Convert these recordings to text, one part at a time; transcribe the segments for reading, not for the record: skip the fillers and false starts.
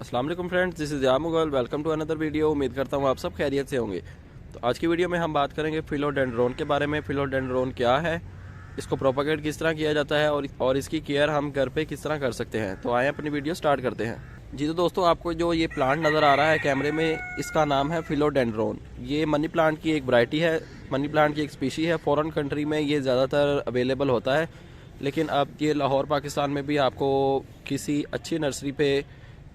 अस्सलाम वालेकुम friends, this is या Mughal. Welcome to another video. उम्मीद करता हूँ आप सब खैरियत से होंगे। तो आज की वीडियो में हम बात करेंगे फिलोडेंड्रोन के बारे में। फिलोडेंड्रोन क्या है, इसको प्रोपागेट किस तरह किया जाता है और इसकी केयर हम घर पे किस तरह कर सकते हैं। तो आए अपनी वीडियो स्टार्ट करते हैं। जी तो दोस्तों, आपको जो ये प्लांट नज़र आ रहा है कैमरे में, इसका नाम है फिलोडेंड्रोन। ये मनी प्लांट की एक वैरायटी है, मनी प्लांट की एक स्पीशी है। फॉरेन कंट्री में ये ज़्यादातर अवेलेबल होता है, लेकिन अब ये लाहौर पाकिस्तान में भी आपको किसी अच्छी नर्सरी पे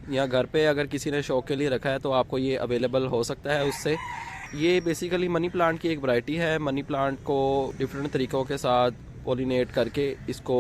या घर पे अगर किसी ने शौक के लिए रखा है तो आपको ये अवेलेबल हो सकता है उससे। ये बेसिकली मनी प्लांट की एक वैरायटी है। मनी प्लांट को डिफरेंट तरीक़ों के साथ पॉलिनेट करके इसको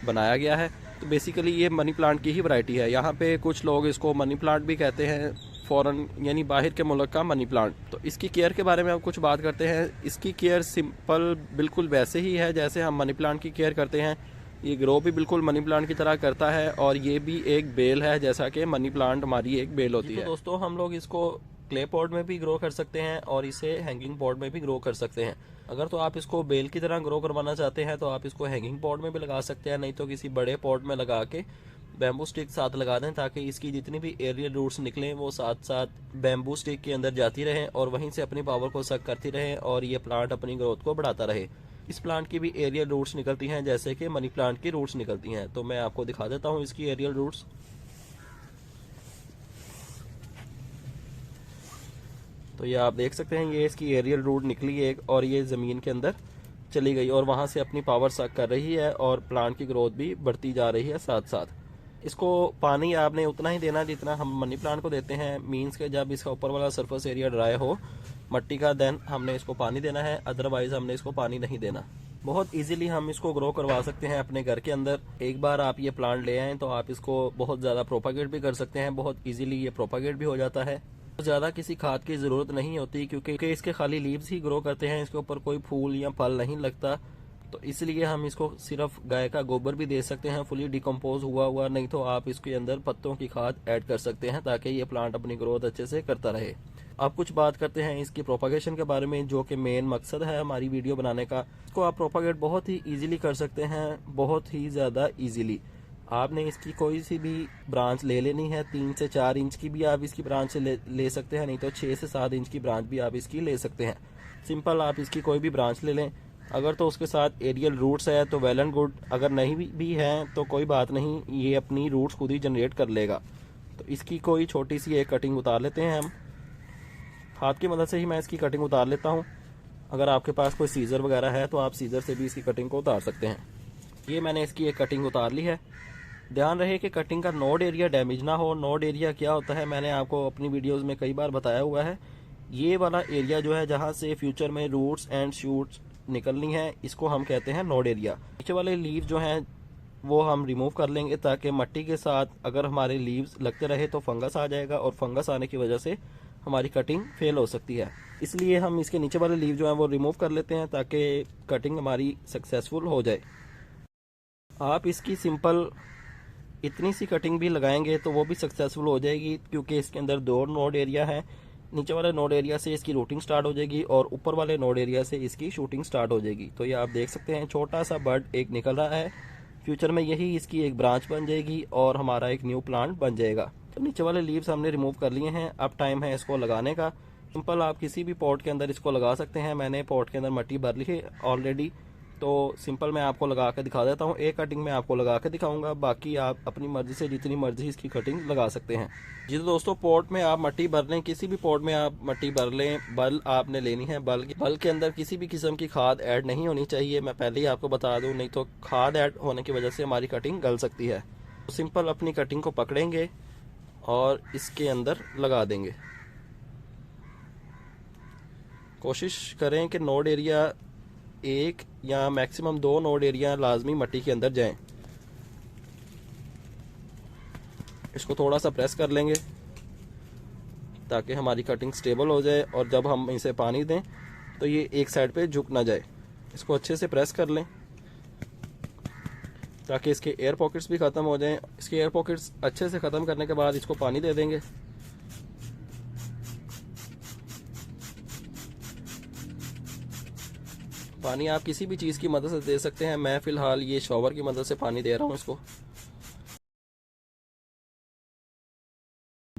बनाया गया है। तो बेसिकली ये मनी प्लांट की ही वैरायटी है। यहाँ पे कुछ लोग इसको मनी प्लांट भी कहते हैं, फ़ॉरन यानी बाहर के मुल्क का मनी प्लांट। तो इसकी केयर के बारे में अब कुछ बात करते हैं। इसकी केयर सिंपल बिल्कुल वैसे ही है जैसे हम मनी प्लांट की केयर करते हैं। ये ग्रो भी बिल्कुल मनी प्लांट की तरह करता है और ये भी एक बेल है, जैसा कि मनी प्लांट हमारी एक बेल होती है। तो दोस्तों, हम लोग इसको क्ले पॉट में भी ग्रो कर सकते हैं और इसे हैंगिंग पॉट में भी ग्रो कर सकते हैं। अगर तो आप इसको बेल की तरह ग्रो करवाना चाहते हैं तो आप इसको हैंगिंग पॉट में भी लगा सकते हैं, नहीं तो किसी बड़े पॉट में लगा के बैम्बू स्टिक साथ लगा दें, ताकि इसकी जितनी भी एरियल रूट्स निकलें वो साथ साथ बैम्बू स्टिक के अंदर जाती रहें और वहीं से अपनी पावर को सक करती रहें और ये प्लांट अपनी ग्रोथ को बढ़ाता रहे। इस प्लांट की भी एरियल रूट्स निकलती हैं जैसे कि मनी प्लांट की रूट्स निकलती हैं। तो मैं आपको दिखा देता हूँ इसकी एरियल रूट्स। तो ये आप देख सकते हैं, ये इसकी एरियल रूट निकली एक और ये ज़मीन के अंदर चली गई और वहाँ से अपनी पावर सक कर रही है और प्लांट की ग्रोथ भी बढ़ती जा रही है साथ साथ। इसको पानी आपने उतना ही देना जितना हम मनी प्लांट को देते हैं। मीन्स के जब इसका ऊपर वाला सरफेस एरिया ड्राई हो मट्टी का, देन हमने इसको पानी देना है, अदरवाइज हमने इसको पानी नहीं देना। बहुत इजीली हम इसको ग्रो करवा सकते हैं अपने घर के अंदर। एक बार आप ये प्लांट ले आएँ तो आप इसको बहुत ज़्यादा प्रोपागेट भी कर सकते हैं। बहुत इजीली ये प्रोपागेट भी हो जाता है। ज़्यादा किसी खाद की ज़रूरत नहीं होती क्योंकि इसके खाली लीव्स ही ग्रो करते हैं, इसके ऊपर कोई फूल या फल नहीं लगता। तो इसलिए हम इसको सिर्फ गाय का गोबर भी दे सकते हैं, फुली डिकम्पोज हुआ, नहीं तो आप इसके अंदर पत्तों की खाद ऐड कर सकते हैं ताकि ये प्लांट अपनी ग्रोथ अच्छे से करता रहे। अब कुछ बात करते हैं इसकी प्रोपागेशन के बारे में, जो कि मेन मकसद है हमारी वीडियो बनाने का। इसको आप प्रोपागेट बहुत ही ईजिली कर सकते हैं, बहुत ही ज़्यादा ईजिली। आपने इसकी कोई सी भी ब्रांच ले लेनी है, 3 से 4 इंच की भी आप इसकी ब्रांच ले सकते हैं, नहीं तो 6 से 7 इंच की ब्रांच भी आप इसकी ले सकते हैं। सिंपल आप इसकी कोई भी ब्रांच ले लें। अगर तो उसके साथ एरियल रूट्स है तो वेल एंड गुड, अगर नहीं भी हैं तो कोई बात नहीं, ये अपनी रूट्स खुद ही जनरेट कर लेगा। तो इसकी कोई छोटी सी एक कटिंग उतार लेते हैं हम। हाथ की मदद से ही मैं इसकी कटिंग उतार लेता हूँ। अगर आपके पास कोई सीज़र वगैरह है तो आप सीज़र से भी इसकी कटिंग को उतार सकते हैं। ये मैंने इसकी एक कटिंग उतार ली है। ध्यान रहे कि कटिंग का नोड एरिया डैमेज ना हो। नोड एरिया क्या होता है, मैंने आपको अपनी वीडियोस में कई बार बताया हुआ है। ये वाला एरिया जो है जहाँ से फ्यूचर में रूट्स एंड शूट्स निकलनी है, इसको हम कहते हैं नोड एरिया। नीचे वाले लीव जो हैं वो हम रिमूव कर लेंगे, ताकि मट्टी के साथ अगर हमारे लीव्स लगते रहे तो फंगस आ जाएगा और फंगस आने की वजह से हमारी कटिंग फेल हो सकती है। इसलिए हम इसके नीचे वाले लीव जो हैं वो रिमूव कर लेते हैं ताकि कटिंग हमारी सक्सेसफुल हो जाए। आप इसकी सिंपल इतनी सी कटिंग भी लगाएंगे तो वो भी सक्सेसफुल हो जाएगी, क्योंकि इसके अंदर 2 नोड एरिया है। नीचे वाले नोड एरिया से इसकी रूटिंग स्टार्ट हो जाएगी और ऊपर वाले नोड एरिया से इसकी शूटिंग स्टार्ट हो जाएगी। तो ये आप देख सकते हैं, छोटा सा बड एक निकल रहा है। फ्यूचर में यही इसकी एक ब्रांच बन जाएगी और हमारा एक न्यू प्लांट बन जाएगा। तो नीचे वाले लीव्स हमने रिमूव कर लिए हैं, अब टाइम है इसको लगाने का। सिंपल आप किसी भी पॉट के अंदर इसको लगा सकते हैं। मैंने पॉट के अंदर मट्टी भर ली है ऑलरेडी, तो सिंपल मैं आपको लगा के दिखा देता हूँ। एक कटिंग मैं आपको लगा के दिखाऊंगा, बाकी आप अपनी मर्जी से जितनी मर्जी इसकी कटिंग लगा सकते हैं। जी तो दोस्तों, पॉट में आप मट्टी भर लें, किसी भी पॉट में आप मट्टी भर लें। बल आपने लेनी है, बल के अंदर किसी भी किस्म की खाद ऐड नहीं होनी चाहिए, मैं पहले ही आपको बता दूं, नहीं तो खाद ऐड होने की वजह से हमारी कटिंग गल सकती है। तो सिंपल अपनी कटिंग को पकड़ेंगे और इसके अंदर लगा देंगे। कोशिश करें कि नोड एरिया 1 या मैक्सिमम 2 नोड एरिया लाजमी मट्टी के अंदर जाएं। इसको थोड़ा सा प्रेस कर लेंगे ताकि हमारी कटिंग स्टेबल हो जाए और जब हम इसे पानी दें तो ये एक साइड पे झुक ना जाए। इसको अच्छे से प्रेस कर लें ताकि इसके एयर पॉकेट्स भी ख़त्म हो जाएं। इसके एयर पॉकेट्स अच्छे से ख़त्म करने के बाद इसको पानी दे देंगे। पानी आप किसी भी चीज़ की मदद से दे सकते हैं, मैं फ़िलहाल ये शॉवर की मदद से पानी दे रहा हूँ इसको।